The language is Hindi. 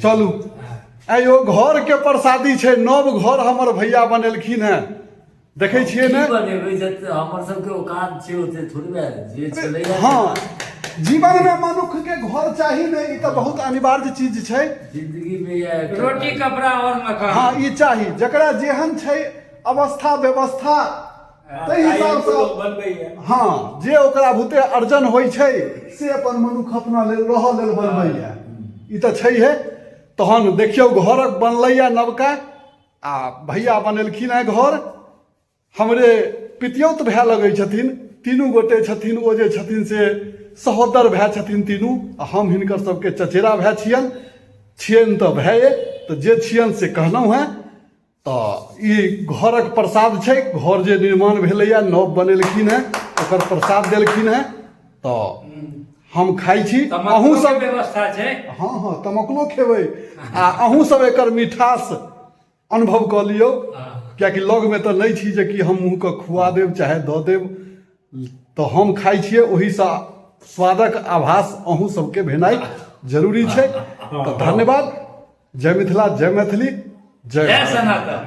चलू आइयो घर के प्रसादी छै, नव घर हमर भैया बनेलखिन हैं, देखे छियै ने। हमर सबके औकात छै ओते थोड़बे जे चलै। हाँ, जीवन में मनुष्य के घर चाहिए नहीं, तो बहुत अनिवार्य चीज छै जिंदगी में। ये रोटी कपड़ा और मकान, हाँ ये चाहिए, जकरा जेहन छै अवस्था व्यवस्था ताहि हिसाब से हाँ जे ओकरा भूते अर्जन होइ छै से अपन मनुष्य अपना लेल रह लेल बनबैया, ई तऽ छैहे। तहन देखियौ घर बनलैया नवका, आ भैया बनेलखिन है घर। हमरे पितियौत भाई लगै छथिन, तीनू गोटे छथिन, ओ जे छथिन से सहोदर भाई छथिन तीनू, आ हम हिनकर सबके चचेरा भाई छियनि तऽ भाइए, तऽ जे छियनि से कहलहुँ हैं। तऽ ई घरक प्रसाद छै, घर जे निर्माण भेलैया नव बनेलखिन हैं ओकर प्रसाद देलखिन हैं, तऽ हम खाइ छी। अहूँ सब व्यवस्था छै। हाँ हाँ तमकलो खेबै, आ अहूँ सब एकर मिठास अनुभव कऽ लियौ, कियाकि लग में तऽ नहीं छी जे कि हम मुँह के खुआ देब चाहे दऽ देब। तऽ हम खाइ छियै, ओहिसँ स्वादक आभास अहूँ सबके भेनाइ जरूरी छै। तऽ धन्यवाद। जय मिथिला, जय मैथिली, जय सनातन।